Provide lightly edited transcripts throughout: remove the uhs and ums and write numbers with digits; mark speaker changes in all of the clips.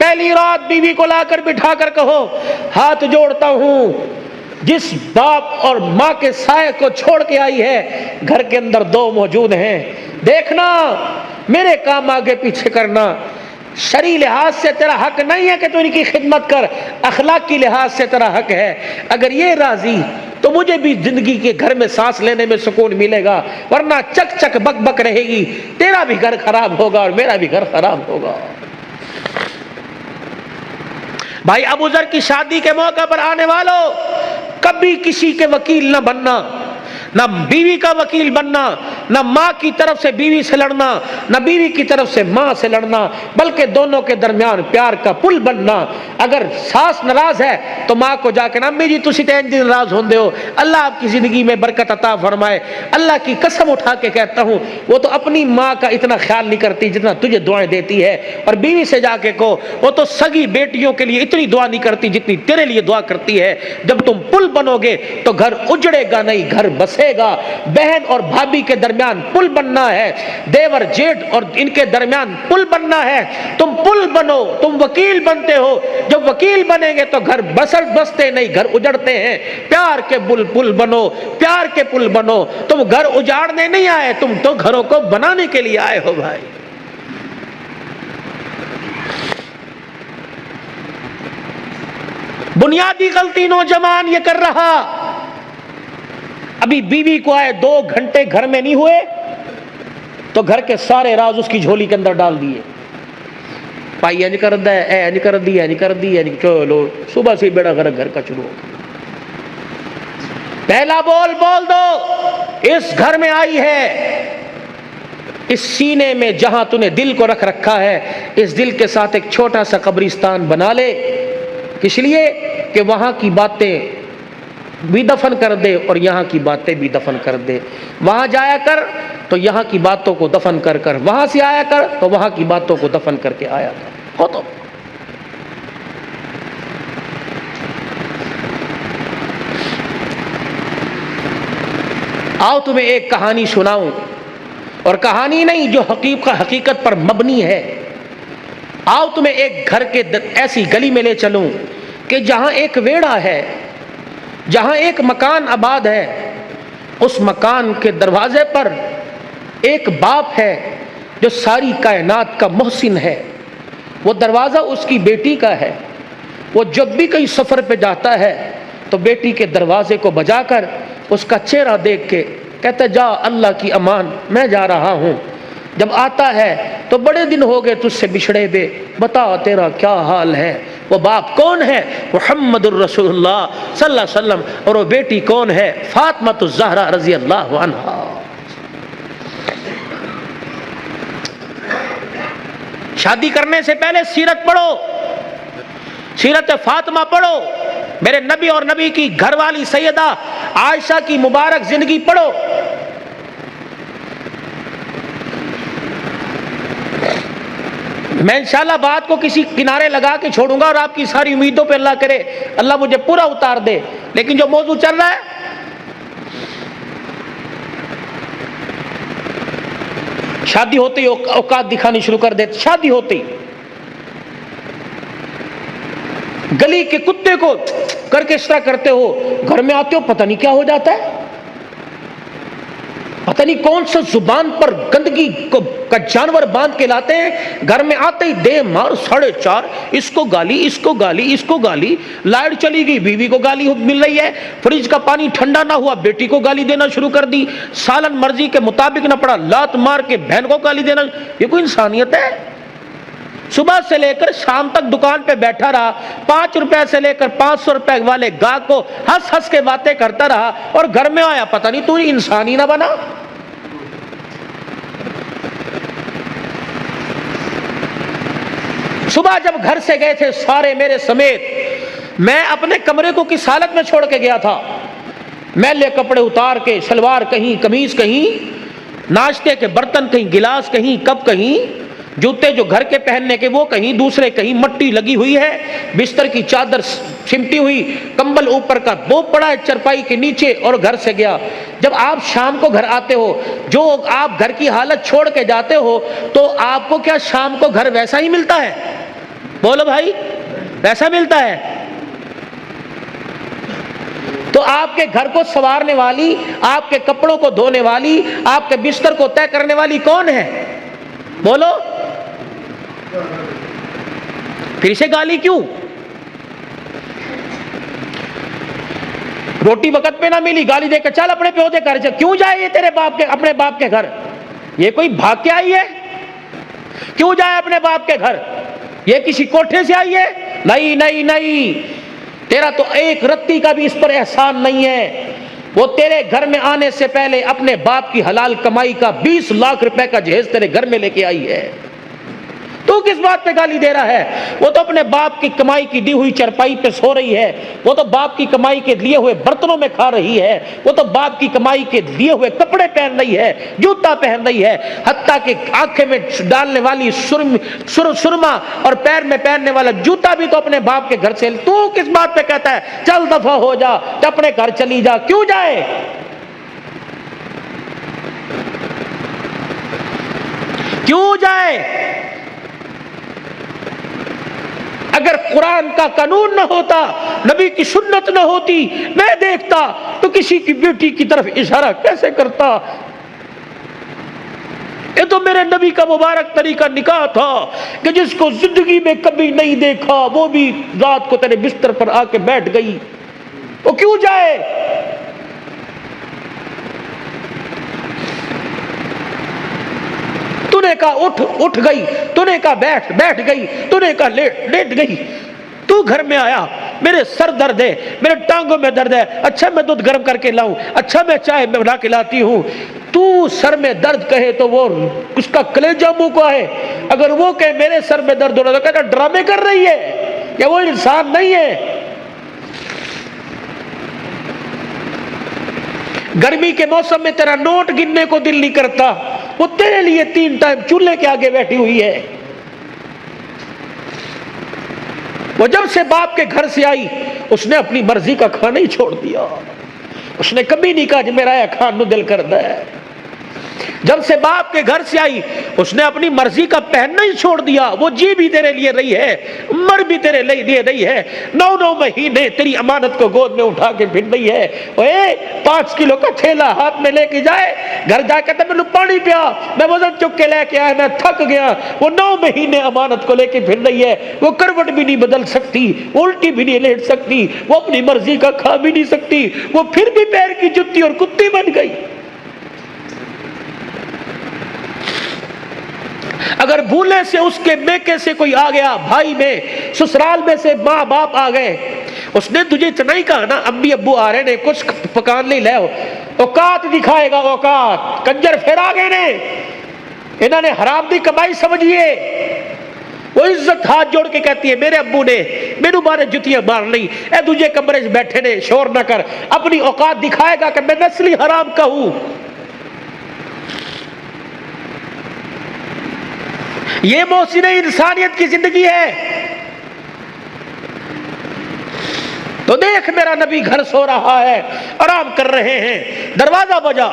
Speaker 1: پہلی رات بیوی کو لا کر بٹھا کر کہو ہاتھ جوڑتا ہوں، جس باپ اور ماں کے سائے کو چھوڑ کے آئی ہے گھر کے اندر دو موجود ہیں، دیکھنا میرے کام آگے پیچھے کرنا، شرعی لحاظ سے تیرا حق نہیں ہے کہ تو ان کی خدمت کر، اخلاقی لحاظ سے تیرا حق ہے، اگر یہ راضی تو مجھے بھی زندگی کے گھر میں سانس لینے میں سکون ملے گا، ورنہ چک چک بک بک رہے گی، تیرا بھی گھر خراب ہوگا اور میرا بھی گھر خراب ہوگا۔ بھائی ابو ذر کی شادی کے موقع پر آنے والوں، کبھی کسی کے وکیل نہ بننا، نہ بیوی کا وکیل بننا، نہ ماں کی طرف سے بیوی سے لڑنا، نہ بیوی کی طرف سے ماں سے لڑنا، بلکہ دونوں کے درمیان پیار کا پل بننا۔ اگر ساس ناراض ہے تو ماں کو جا کے امی جی تسی تے انج ناراض ہوندے ہو، اللہ آپ کی زندگی میں برکت عطا فرمائے، اللہ کی قسم اٹھا کے کہتا ہوں وہ تو اپنی ماں کا اتنا خیال نہیں کرتی جتنا تجھے دعائیں دیتی ہے، اور بیوی سے جا کے کہو وہ تو سگی بیٹیوں کے لیے اتنی دعا نہیں کرتی جتنی تیرے لیے دعا کرتی ہے۔ جب تم پل بنو گے تو گھر اجڑے گا نہیں، گھر بسے گا۔ بہن اور بھابھی کے درمیان پل بننا ہے، دیور جیٹ اور ان کے درمیان پل بننا ہے، تم پل بنو، تم وکیل بنتے ہو، جب وکیل بنیں گے تو گھر بستے نہیں، گھر اجڑتے ہیں۔ پیار کے پل بنو، پیار کے پل بنو، تم گھر اجاڑنے نہیں آئے، تم تو گھروں کو بنانے کے لیے آئے ہو بھائی۔ بنیادی غلطی نوجوان یہ کر رہا، ابھی بیوی کو آئے 2 گھنٹے گھر میں نہیں ہوئے تو گھر کے سارے راز اس کی جھولی کے اندر ڈال دیے، بھائی یہ نہیں کر دا ہے، اے نہیں کر دی، اے نہیں کر دی، چلو صبح سے بیڑا گھر کا شروع ہو۔ پہلا بول دو، اس گھر میں آئی ہے، اس سینے میں جہاں تو نے دل کو رکھ رکھا ہے، اس دل کے ساتھ ایک چھوٹا سا قبرستان بنا لے، کس لیے کہ وہاں کی باتیں بھی دفن کر دے اور یہاں کی باتیں بھی دفن کر دے، وہاں جایا کر تو یہاں کی باتوں کو دفن کر کر، وہاں سے آیا کر تو وہاں کی باتوں کو دفن کر کے آیا کر، ہو تو۔ آؤ تمہیں ایک کہانی سناؤں، اور کہانی نہیں جو حقیقت پر مبنی ہے۔ آؤ تمہیں ایک گھر کے ایسی گلی میں لے چلوں کہ جہاں ایک ویڑا ہے، جہاں ایک مکان آباد ہے، اس مکان کے دروازے پر ایک باپ ہے جو ساری کائنات کا محسن ہے، وہ دروازہ اس کی بیٹی کا ہے، وہ جب بھی کہیں سفر پہ جاتا ہے تو بیٹی کے دروازے کو بجا کر اس کا چہرہ دیکھ کے کہتا جا اللہ کی امان میں جا رہا ہوں۔ جب آتا ہے تو بڑے دن ہو گئے تجھ سے بچھڑے ہوئے، بتا تیرا کیا حال ہے۔ وہ باپ کون ہے؟ محمد الرسول اللہ صلی اللہ علیہ وسلم، اور وہ بیٹی کون ہے؟ فاطمہ الزہرا رضی اللہ عنہا۔ شادی کرنے سے پہلے سیرت پڑھو، سیرت فاطمہ پڑھو، میرے نبی اور نبی کی گھر والی سیدہ عائشہ کی مبارک زندگی پڑھو۔ میں انشاءاللہ بات کو کسی کنارے لگا کے چھوڑوں گا اور آپ کی ساری امیدوں پہ اللہ کرے اللہ مجھے پورا اتار دے، لیکن جو موضوع چل رہا ہے شادی ہوتے ہی اوقات دکھانی شروع کر دیتے، شادی ہوتے ہی گلی کے کتے کو کر کے اس طرح کرتے ہو، گھر میں آتے ہو پتہ نہیں کیا ہو جاتا ہے، پتہ نہیں کون سا زبان پر گندگی کا جانور باندھ کے لاتے ہیں، گھر میں آتے ہی دے مار 4:30، اس کو گالی، اس کو گالی، اس کو گالی، لائٹ چلی گئی بیوی کو گالی مل رہی ہے، فریج کا پانی ٹھنڈا نہ ہوا بیٹی کو گالی دینا شروع کر دی، سالن مرضی کے مطابق نہ پڑا لات مار کے بہن کو گالی دینا۔ یہ کوئی انسانیت ہے؟ صبح سے لے کر شام تک دکان پہ بیٹھا رہا، 5 روپے سے لے کر 500 روپے والے گاہک کو ہنس ہنس کے باتیں کرتا رہا، اور گھر میں آیا پتہ نہیں تو انسانی نہ بنا۔ صبح جب گھر سے گئے تھے سارے میرے سمیت، میں اپنے کمرے کو کس حالت میں چھوڑ کے گیا تھا، میلے کپڑے اتار کے، شلوار کہیں، قمیض کہیں، ناشتے کے برتن کہیں، گلاس کہیں، کپ کہیں، جوتے جو گھر کے پہننے کے وہ کہیں، دوسرے کہیں، مٹی لگی ہوئی ہے، بستر کی چادر سمٹی ہوئی، کمبل اوپر کا بو پڑا ہے چرپائی کے نیچے، اور گھر سے گیا۔ جب آپ شام کو گھر آتے ہو، جو آپ گھر کی حالت چھوڑ کے جاتے ہو، تو آپ کو کیا شام کو گھر ویسا ہی ملتا ہے؟ بولو بھائی، پیسہ ملتا ہے؟ تو آپ کے گھر کو سنوارنے والی، آپ کے کپڑوں کو دھونے والی، آپ کے بستر کو طے کرنے والی کون ہے؟ بولو، پھر سے گالی کیوں؟ روٹی وقت پہ نہ ملی، گالی دے کے چل اپنے پیو کے گھر، کیوں جائے یہ تیرے باپ کے، اپنے باپ کے گھر؟ یہ کوئی بھاگ کے آئی ہے؟ کیوں جائے اپنے باپ کے گھر؟ یہ کسی کوٹھے سے آئی ہے؟ نہیں نہیں نہیں، تیرا تو ایک رتی کا بھی اس پر احسان نہیں ہے۔ وہ تیرے گھر میں آنے سے پہلے اپنے باپ کی حلال کمائی کا 20 لاکھ روپے کا جہیز تیرے گھر میں لے کے آئی ہے، تو کس بات پہ گالی دے رہا ہے؟ وہ تو اپنے باپ کی کمائی کی دی ہوئی چرپائی پہ سو رہی ہے، وہ تو باپ کی کمائی کے لیے ہوئے برتنوں میں کھا رہی ہے، وہ تو باپ کی کمائی کے لیے ہوئے کپڑے پہن رہی ہے، جوتا پہن رہی ہے، حتیٰ کہ آنکھیں میں ڈالنے والی سرما اور پیر میں پہننے والا جوتا بھی تو اپنے باپ کے گھر سے۔ تو کس بات پہ کہتا ہے چل دفع ہو جا، اپنے گھر چلی جا؟ کیوں جائے؟ کیوں جائے؟ اگر قرآن کا قانون نہ ہوتا، نبی کی سنت نہ ہوتی، میں دیکھتا تو کسی کی بیٹی کی طرف اشارہ کیسے کرتا؟ یہ تو میرے نبی کا مبارک طریقہ نکاح تھا کہ جس کو زندگی میں کبھی نہیں دیکھا وہ بھی رات کو تیرے بستر پر آ کے بیٹھ گئی، وہ کیوں جائے؟ تو نے کہا اٹھ گئی، تو نے کہا بیٹھ گئی، تو نے کہا لیٹ گئی۔ تو گھر میں آیا، میرے سر درد ہے، میرے ٹانگوں میں درد ہے، اچھا میں دودھ گرم کر کے لاؤں، اچھا میں چائے بنا کے لاتی ہوں۔ تو سر میں درد کہے تو وہ اس کا کلیجہ منہ کو ہے، اگر وہ کہے میرے سر میں درد ہو رہا تو کہتا ڈرامے کر رہی ہے، یا وہ انسان نہیں ہے؟ گرمی کے موسم میں تیرا نوٹ گننے کو دل نہیں کرتا، وہ تیرے لیے 3 ٹائم چولہے کے آگے بیٹھی ہوئی ہے۔ وہ جب سے باپ کے گھر سے آئی اس نے اپنی مرضی کا کھانا ہی چھوڑ دیا، اس نے کبھی نہیں کہا کہ میرا یہ کھان نو دل کرتا ہے۔ جب سے باپ کے گھر سے آئی اس نے اپنی مرضی کا پہننا ہی چھوڑ دیا، وہ جی بھی تیرے لیے رہی ہے، مر بھی تیرے لیے رہی ہے، 9 مہینے تیری امانت کو گود میں اٹھا کے پھر رہی ہے۔ 5 کلو کا تھیلا ہاتھ میں لے کے جائے، گھر جا کے میں پانی پیا، میں وزن چک کے لے کے آیا، میں تھک گیا۔ وہ 9 مہینے امانت کو لے کے پھر رہی ہے، وہ کروٹ بھی نہیں بدل سکتی، الٹی بھی نہیں لیٹ سکتی، وہ اپنی مرضی کا کھا بھی نہیں سکتی، وہ پھر بھی پیر کی جتی اور کتی بن گئی۔ اگر بھولے سے اس کے میکے سے کوئی آ گیا، بھائی میں سسرال میں سے ماں باپ آ گئے، اس نے تجھے اتنا ہی کہا نا امی ابو آ رہے نے کچھ پکان نہیں لے، اوقات دکھائے گا، اوقات کنجر پھر آ گئے نے، انہوں نے حرام دی کمائی سمجھیے۔ وہ عزت ہاتھ جوڑ کے کہتی ہے میرے ابو نے میرے بارے جتیاں مار لی، اے تجھے کمرے سے بیٹھے نے شور نہ کر، اپنی اوقات دکھائے گا کہ میں نسلی حرام کا ہوں۔ یہ محسن انسانیت کی زندگی ہے؟ تو دیکھ میرا نبی گھر سو رہا ہے، آرام کر رہے ہیں، دروازہ بجا،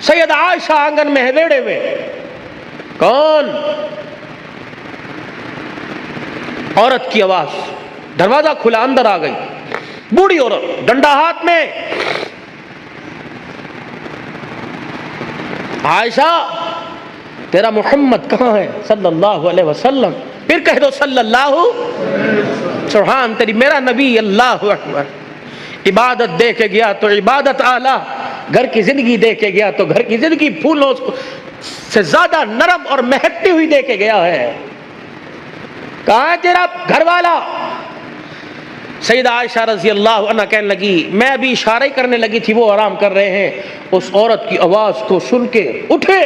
Speaker 1: سید عائشہ آنگن میں ہے ویڑے میں، کون؟ عورت کی آواز، دروازہ کھلا، اندر آ گئی بوڑھی عورت، ڈنڈا ہاتھ میں۔ عائشہ تیرا محمد کہاں ہے صلی اللہ علیہ وسلم؟ پھر کہہ دو صلی اللہ، سبحان تیری، میرا نبی، اللہ اکبر۔ عبادت دے کے گیا تو عبادت اعلیٰ، گھر کی زندگی دے کے گیا تو گھر کی زندگی پھولوں سے زیادہ نرم اور مہکتی ہوئی دے کے گیا ہے۔ کہاں ہے تیرا گھر والا؟ سیدہ عائشہ رضی اللہ عنہ کہنے لگی، میں ابھی اشارہ ہی کرنے لگی تھی، وہ آرام کر رہے ہیں، اس عورت کی آواز کو سن کے اٹھے،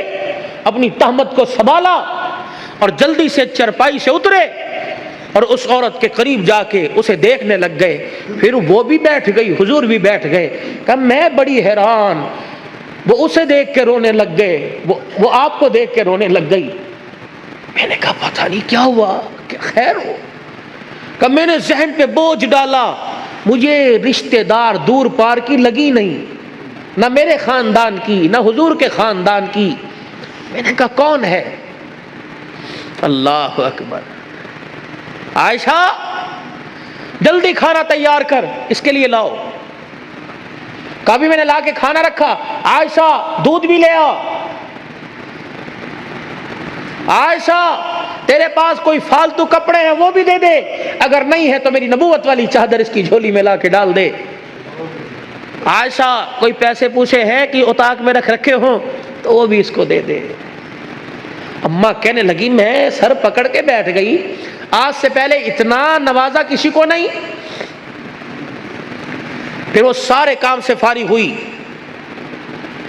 Speaker 1: اپنی تہمت کو سنبھالا اور جلدی سے چرپائی سے اترے اور اس عورت کے قریب جا کے اسے دیکھنے لگ گئے۔ پھر وہ بھی بیٹھ گئی، حضور بھی بیٹھ گئے، کہا میں بڑی حیران۔ وہ اسے دیکھ کے رونے لگ گئے، وہ آپ کو دیکھ کے رونے لگ گئی۔ میں نے کہا پتہ نہیں کیا ہوا، کہ خیر ہو؟ کہ میں نے ذہن پہ بوجھ ڈالا، مجھے رشتہ دار دور پار کی لگی نہیں، نہ میرے خاندان کی، نہ حضور کے خاندان کی۔ میں نے کہا کون ہے؟ اللہ اکبر، عائشہ جلدی کھانا تیار کر، اس کے لیے لاؤ۔ کہا بھی میں نے لا کے کھانا رکھا۔ عائشہ دودھ بھی لے آ۔ عائشہ تیرے پاس کوئی فالتو کپڑے ہیں وہ بھی دے دے، اگر نہیں ہے تو میری نبوت والی چادر اس کی جھولی میں لا کے ڈال دے۔ عائشہ کوئی پیسے پوچھے ہیں کہ اتاق میں رکھے ہوں تو وہ بھی اس کو دے دے۔ اماں کہنے لگی میں سر پکڑ کے بیٹھ گئی، آج سے پہلے اتنا نوازا کسی کو نہیں۔ پھر وہ سارے کام سے فارغ ہوئی،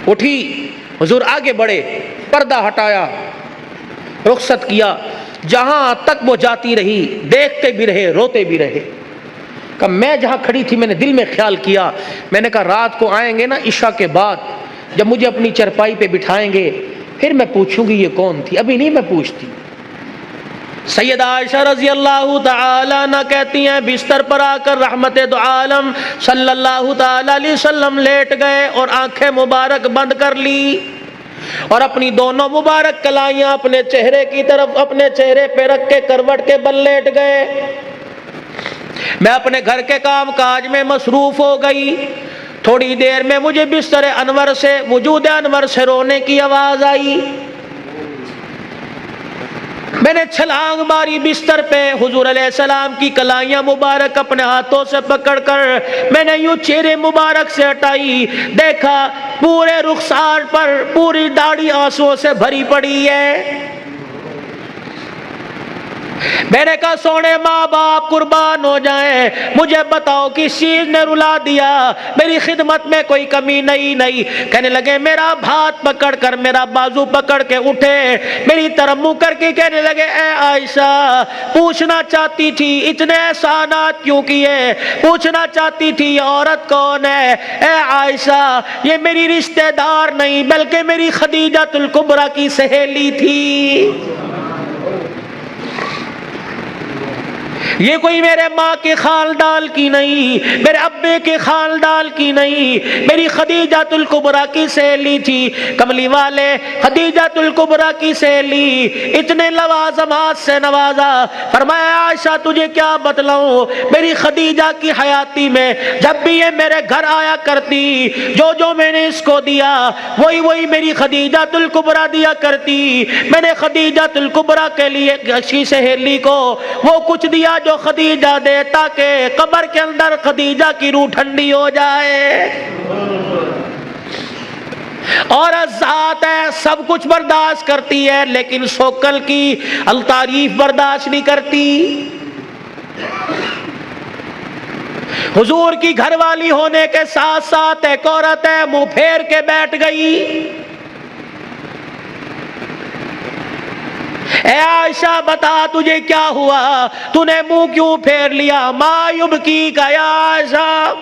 Speaker 1: اٹھی، حضور آگے بڑھے، پردہ ہٹایا، رخصت کیا، جہاں تک وہ جاتی رہی دیکھتے بھی رہے، روتے بھی رہے۔ کہ میں جہاں کھڑی تھی میں نے دل میں خیال کیا، میں نے کہا رات کو آئیں گے نا عشاء کے بعد، جب مجھے اپنی چرپائی پہ بٹھائیں گے پھر میں پوچھوں گی یہ کون تھی، ابھی نہیں میں پوچھتی۔ سیدہ عائشہ رضی اللہ تعالی عنہ کہتی ہیں بستر پر آ کر رحمت دو عالم صلی اللہ تعالی علیہ وسلم لیٹ گئے اور آنکھیں مبارک بند کر لی اور اپنی دونوں مبارک کلائیاں اپنے چہرے کی طرف اپنے چہرے پہ رکھ کے کروٹ کے بل لیٹ گئے۔ میں اپنے گھر کے کام کاج میں مصروف ہو گئی۔ تھوڑی دیر میں مجھے بستر انور سے وجود انور سے رونے کی آواز آئی۔ میں نے چھلانگ ماری بستر پہ، حضور علیہ السلام کی کلائیاں مبارک اپنے ہاتھوں سے پکڑ کر میں نے یوں چہرے مبارک سے ہٹائی، دیکھا پورے رخسار پر پوری داڑھی آنسوؤں سے بھری پڑی ہے۔ میں نے کہا سونے ماں باپ قربان ہو جائیں، مجھے بتاؤ کس چیز نے رلا دیا، میری خدمت میں کوئی کمی نہیں۔ کہنے لگے میرا ہاتھ پکڑ کر میرا بازو پکڑ کے اٹھے، میری طرف منہ کر کے کہنے لگے اے عائشہ پوچھنا چاہتی تھی اتنے احسانات کیوں کیے، پوچھنا چاہتی تھی یہ عورت کون ہے؟ اے عائشہ یہ میری رشتہ دار نہیں بلکہ میری خدیجہ الکبریٰ کی سہیلی تھی، یہ کوئی میرے ماں کے خاندان کی نہیں، میرے ابے کے خاندان کی نہیں، میری خدیجہ الکبریٰ کی سہیلی تھی۔ کملی والے خدیجہ الکبریٰ کی سہیلی، اتنے لوازمات سے نوازا۔ فرمایا عائشہ تجھے کیا بتلاؤں، میری خدیجہ کی حیاتی میں جب بھی یہ میرے گھر آیا کرتی، جو میں نے اس کو دیا وہی میری خدیجہ الکبریٰ دیا کرتی۔ میں نے خدیجہ الکبریٰ کے لیے اچھی سہیلی کو وہ کچھ دیا جو خدیجہ دے تاکہ قبر کے اندر خدیجہ کی روح ٹھنڈی ہو جائے۔ اور ذات ہے سب کچھ برداشت کرتی ہے لیکن سوکل کی التعریف برداشت نہیں کرتی۔ حضور کی گھر والی ہونے کے ساتھ ساتھ ایک عورت ہے منہ پھیر کے بیٹھ گئی۔ اے عائشہ بتا تجھے کیا ہوا، تو نے منہ کیوں پھیر لیا؟ ما یبکیک یا عائشہ،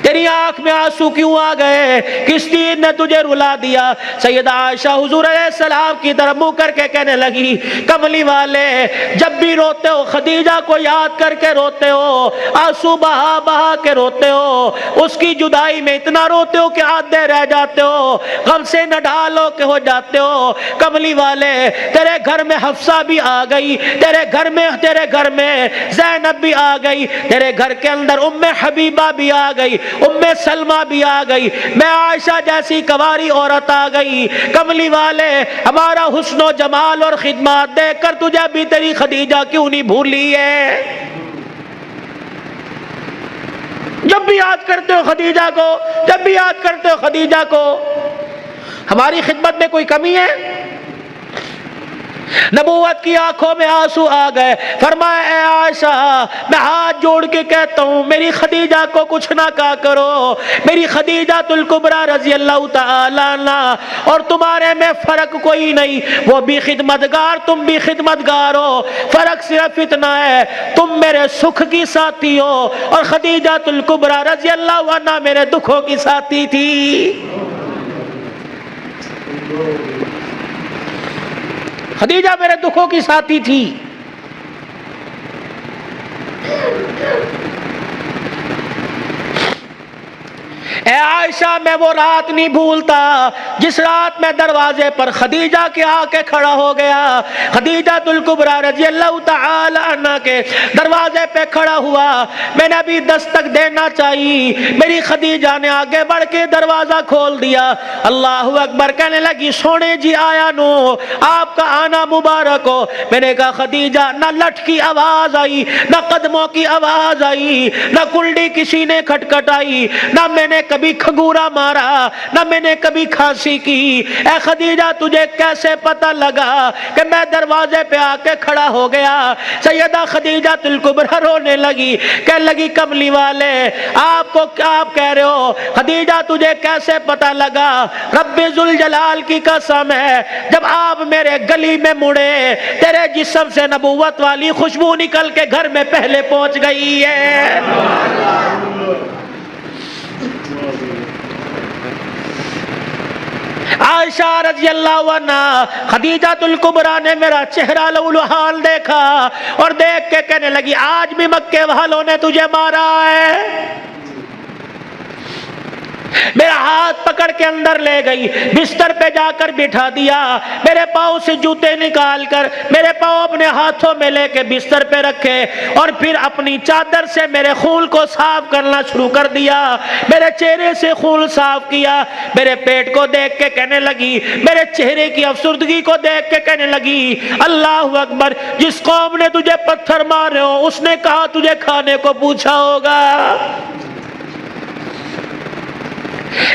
Speaker 1: تیری آنکھ میں آنسو کیوں آ گئے، کس چیز نے تجھے رلا دیا؟ سیدہ عائشہ حضور علیہ السلام کی طرف منہ کر کے کہنے لگی کملی والے جب بھی روتے ہو خدیجہ کو یاد کر کے روتے ہو، آنسو بہا بہا کے روتے ہو، اس کی جدائی میں اتنا روتے ہو کہ آدھے رہ جاتے ہو، غم سے نہ ڈھالو کہ ہو جاتے ہو۔ کملی والے تیرے گھر میں حفصہ بھی آ گئی، تیرے گھر میں زینب بھی آ گئی، تیرے گھر کے اندر ام حبیبہ بھی آ گئی، ام سلمہ بھی آ گئی، میں عائشہ جیسی کنواری عورت آ گئی۔ کملی والے ہمارا حسن و جمال اور خدمات دیکھ کر تجھے بھی تیری خدیجہ کیوں نہیں بھولی ہے؟ جب بھی یاد کرتے ہو خدیجہ کو، جب بھی یاد کرتے ہو خدیجہ کو، ہماری خدمت میں کوئی کمی ہے؟ نبوت کی آنکھوں میں آنسو آ گئے۔ فرمایا اے عائشہ میں ہاتھ جوڑ کے کہتا ہوں میری خدیجہ کو کچھ نہ کہا کرو، میری خدیجہ الکبریٰ رضی اللہ تعالی عنہ اور تمہارے میں فرق کوئی نہیں، وہ بھی خدمتگار تم بھی خدمتگار ہو، فرق صرف اتنا ہے تم میرے سکھ کی ساتھی ہو اور خدیجہ الکبریٰ رضی اللہ عنہ میرے دکھوں کی ساتھی تھی۔ خدیجہ میرے دکھوں کی ساتھی تھی۔ اے عائشہ میں وہ رات نہیں بھولتا جس رات میں دروازے پر خدیجہ کے آ کے کھڑا ہو گیا، خدیجہ الکبریٰ رضی اللہ تعالی عنہ کے دروازے پہ کھڑا ہوا، میں نے ابھی دستک دینا چاہیے، میری خدیجہ نے آگے بڑھ کے دروازہ کھول دیا، اللہ اکبر کہنے لگی سونے جی آیا نو، آپ کا آنا مبارک ہو۔ میں نے کہا خدیجہ نہ لٹ کی آواز آئی، نہ قدموں کی آواز آئی، نہ کلڈی کسی نے کھٹکھٹائی، نہ میں نے کبھی کھگورا مارا، نہ میں نے کبھی کھانسی کی۔ اے خدیجہ تجھے کیسے پتہ لگا کہ میں دروازے پہ آ کے کھڑا ہو گیا؟ سیدہ خدیجہ الکبریٰ رونے لگی، کہنے لگی کملی والے آپ کو کیا آپ کہہ رہے ہو؟ خدیجہ تجھے کیسے پتہ لگا؟ رب ذوالجلال کی قسم ہے جب آپ میرے گلی میں مڑے تیرے جسم سے نبوت والی خوشبو نکل کے گھر میں پہلے پہنچ گئی ہے۔ عائشہ رضی اللہ عنہ خدیجہ الکبریٰ نے میرا چہرہ لولوحال دیکھا اور دیکھ کے کہنے لگی آج بھی مکے والوں نے تجھے مارا ہے۔ میرا ہاتھ پکڑ کے اندر لے گئی، بستر پہ جا کر بٹھا دیا، میرے پاؤں سے جوتے نکال کر میرے پاؤں اپنے ہاتھوں میں لے کے بستر پہ رکھے اور پھر اپنی چادر سے میرے خون کو صاف کرنا شروع کر دیا، میرے چہرے سے خون صاف کیا، میرے پیٹ کو دیکھ کے کہنے لگی، میرے چہرے کی افسردگی کو دیکھ کے کہنے لگی اللہ اکبر، جس قوم نے تجھے پتھر مارے ہو اس نے کہا تجھے کھانے کو پوچھا ہوگا۔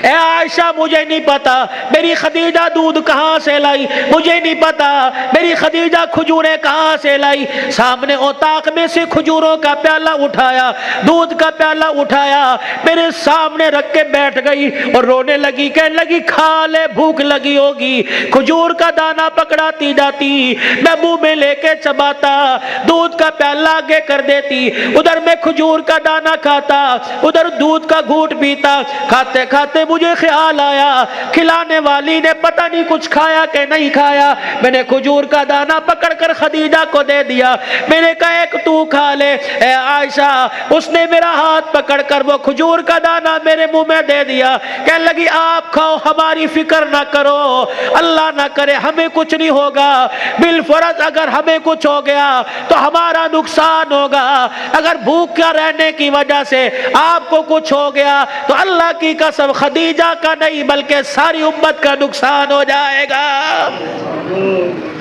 Speaker 1: اے عائشہ مجھے نہیں پتا میری خدیجہ دودھ کہاں سے لائی، مجھے نہیں پتا میری خدیجہ کھجوریں کہاں سے لائی۔ سامنے اوطاق میں سے کھجوروں کا پیالہ اٹھایا، دودھ کا پیالہ اٹھایا، میرے سامنے رکھ کے بیٹھ گئی اور رونے لگی، کہنے لگی کھا لے بھوک لگی ہوگی۔ کھجور کا دانہ پکڑاتی جاتی، میں منہ میں لے کے چباتا، دودھ کا پیالہ آگے کر دیتی، ادھر میں کھجور کا دانہ کھاتا، ادھر دودھ کا گھونٹ پیتا، کھاتے کھاتے مجھے خیال آیا کھلانے والی نے پتہ نہیں کچھ کھایا کہ نہیں کھایا، میں نے کھجور کا دانہ پکڑ کر خدیجہ کو دے دیا، میں نے کہا ایک تو کھا لے۔ اے عائشہ اس نے میرا ہاتھ پکڑ کر وہ کھجور کا دانہ میرے منہ میں دے دیا، کہنے لگی آپ کھاؤ ہماری فکر نہ کرو، اللہ نہ کرے ہمیں کچھ نہیں ہوگا، بالفرض اگر ہمیں کچھ ہو گیا تو ہمارا نقصان ہوگا، اگر بھوکا رہنے کی وجہ سے آپ کو کچھ ہو گیا تو اللہ کی قسم خدیجہ کا نہیں بلکہ ساری امت کا نقصان ہو جائے گا۔